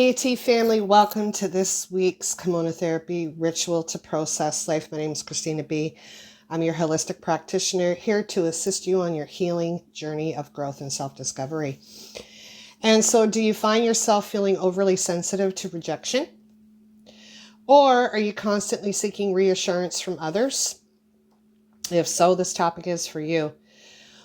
EAT family, welcome to this week's Kimono Therapy Ritual to Process Life. My name is Christina B. I'm your holistic practitioner here to assist you on your healing journey of growth and self-discovery. And so do you find yourself feeling overly sensitive to rejection? Or are you constantly seeking reassurance from others? If so, this topic is for you.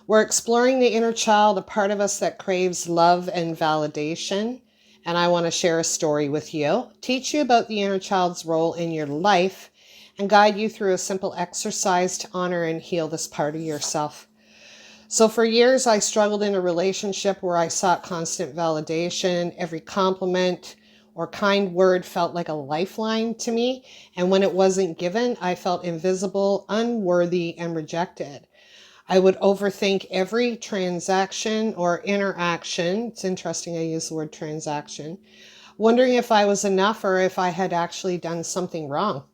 We're exploring the inner child, a part of us that craves love and validation. And I want to share a story with you, teach you about the inner child's role in your life, and guide you through a simple exercise to honor and heal this part of yourself. So for years, I struggled in a relationship where I sought constant validation. Every compliment or kind word felt like a lifeline to me. And when it wasn't given, I felt invisible, unworthy, and rejected. I would overthink every transaction or interaction. It's interesting I use the word transaction, wondering if I was enough or if I had actually done something wrong.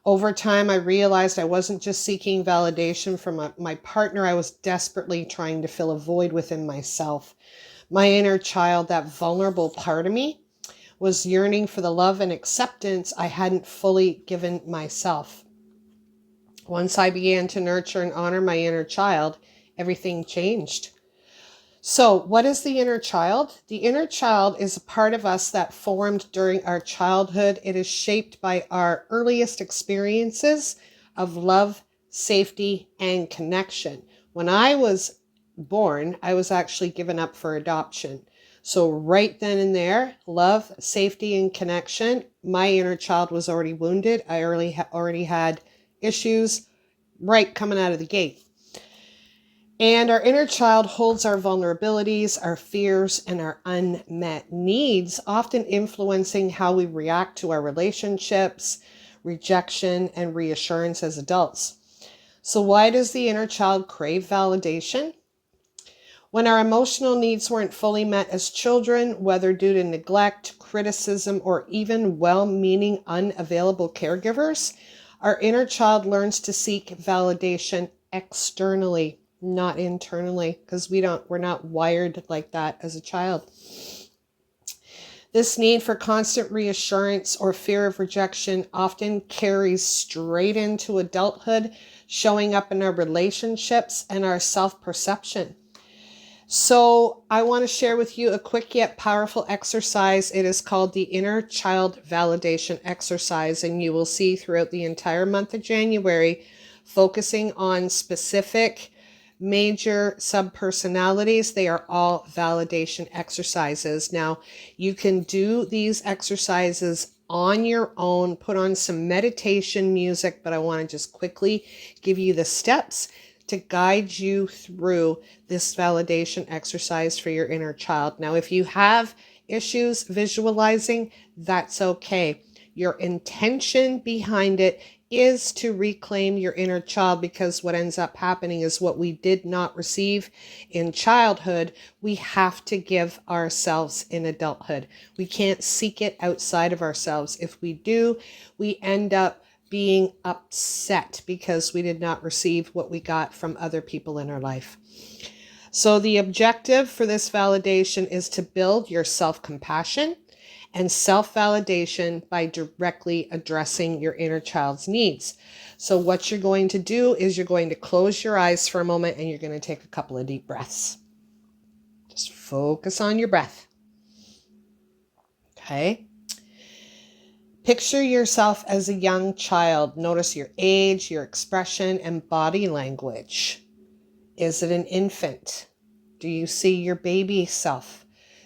Over time, I realized I wasn't just seeking validation from my partner. I was desperately trying to fill a void within myself. My inner child, that vulnerable part of me, was yearning for the love and acceptance I hadn't fully given myself. Once I began to nurture and honor my inner child, everything changed. So what is the inner child? The inner child is a part of us that formed during our childhood. It is shaped by our earliest experiences of love, safety, and connection. When I was born, I was actually given up for adoption. So right then and there, love, safety, and connection, my inner child was already wounded. I already had issues right coming out of the gate. And our inner child holds our vulnerabilities, our fears, and our unmet needs, often influencing how we react to our relationships, rejection, and reassurance as adults. So why does the inner child crave validation? When our emotional needs weren't fully met as children, whether due to neglect, criticism, or even well-meaning unavailable caregivers, our inner child learns to seek validation externally, not internally, because we're not wired like that as a child. This need for constant reassurance or fear of rejection often carries straight into adulthood, showing up in our relationships and our self-perception. So I want to share with you a quick yet powerful exercise. It is called the Inner Child Validation Exercise, and you will see throughout the entire month of January, focusing on specific major subpersonalities. They are all validation exercises. Now, you can do these exercises on your own, put on some meditation music, but I want to just quickly give you the steps to guide you through this validation exercise for your inner child. Now, if you have issues visualizing, that's okay. Your intention behind it is to reclaim your inner child, because what ends up happening is what we did not receive in childhood, we have to give ourselves in adulthood. We can't seek it outside of ourselves. If we do, we end up being upset because we did not receive what we got from other people in our life. So the objective for this validation is to build your self-compassion and self-validation by directly addressing your inner child's needs. So what you're going to do is you're going to close your eyes for a moment and you're going to take a couple of deep breaths. Just focus on your breath. Okay. Picture yourself as a young child. Notice your age, your expression, and body language. Is it an infant? Do you see your baby self?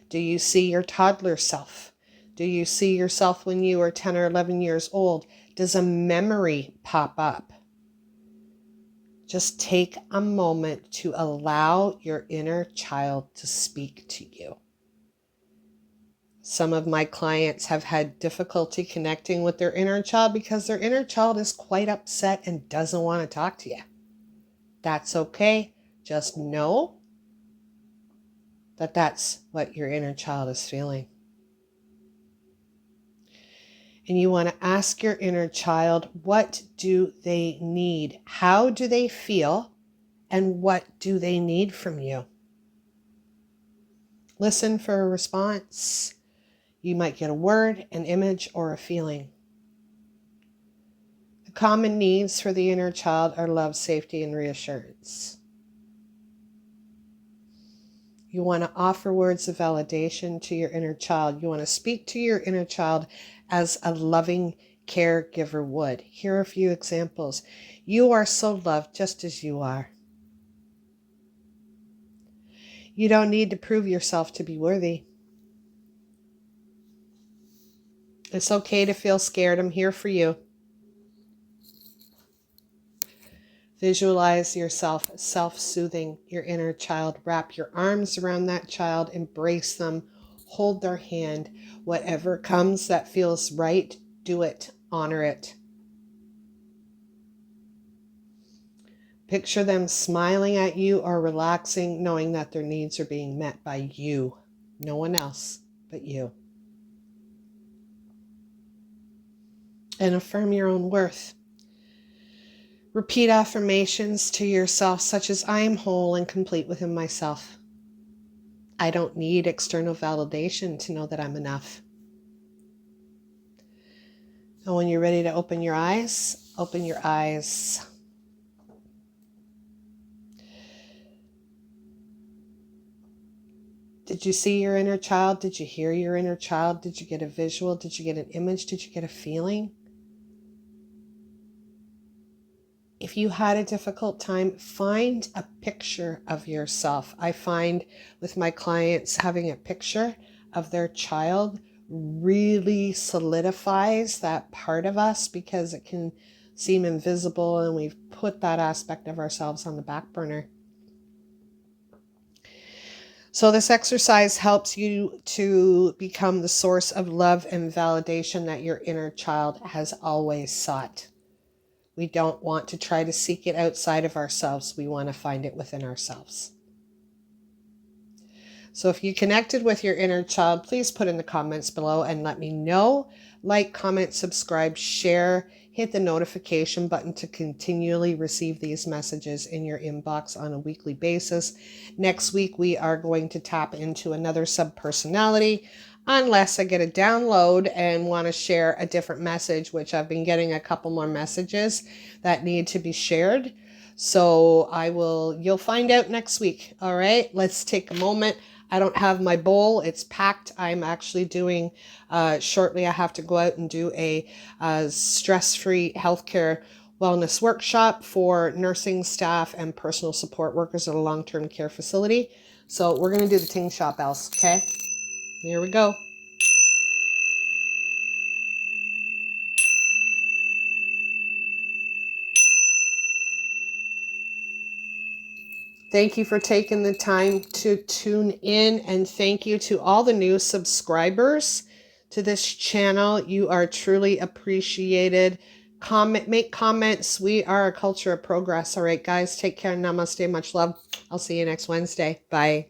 Do you see your toddler self? Do you see yourself when you were 10 or 11 years old? Does a memory pop up? Just take a moment to allow your inner child to speak to you. Some of my clients have had difficulty connecting with their inner child because their inner child is quite upset and doesn't want to talk to you. That's okay. Just know that that's what your inner child is feeling. And you want to ask your inner child, what do they need? How do they feel? And what do they need from you? Listen for a response. You might get a word, an image, or a feeling. The common needs for the inner child are love, safety, and reassurance. You want to offer words of validation to your inner child. You want to speak to your inner child as a loving caregiver would. Here are a few examples. You are so loved just as you are. You don't need to prove yourself to be worthy. It's okay to feel scared. I'm here for you. Visualize yourself self-soothing your inner child. Wrap your arms around that child. Embrace them. Hold their hand. Whatever comes that feels right, do it. Honor it. Picture them smiling at you or relaxing, knowing that their needs are being met by you. No one else but you. And affirm your own worth. Repeat affirmations to yourself such as, I am whole and complete within myself. I don't need external validation to know that I'm enough. And when you're ready to open your eyes, open your eyes. Did you see your inner child? Did you hear your inner child? Did you get a visual? Did you get an image? Did you get a feeling? If you had a difficult time, find a picture of yourself. I find with my clients, having a picture of their child really solidifies that part of us because it can seem invisible and we've put that aspect of ourselves on the back burner. So this exercise helps you to become the source of love and validation that your inner child has always sought. We don't want to try to seek it outside of ourselves. We want to find it within ourselves. So if you connected with your inner child, please put in the comments below and let me know. Like, comment, subscribe, share, hit the notification button to continually receive these messages in your inbox on a weekly basis. Next week, we are going to tap into another subpersonality, unless I get a download and want to share a different message, which I've been getting a couple more messages that need to be shared. So you'll find out next week. All right, let's take a moment. I don't have my bowl. It's packed. I'm actually doing, shortly I have to go out and do a stress-free healthcare wellness workshop for nursing staff and personal support workers at a long-term care facility. So we're going to do the ting shot bells, okay? Here we go. Thank you for taking the time to tune in, and thank you to all the new subscribers to this channel. You are truly appreciated. Make comments. We are a culture of progress. All right, guys, take care. Namaste. Much love. I'll see you next Wednesday. Bye.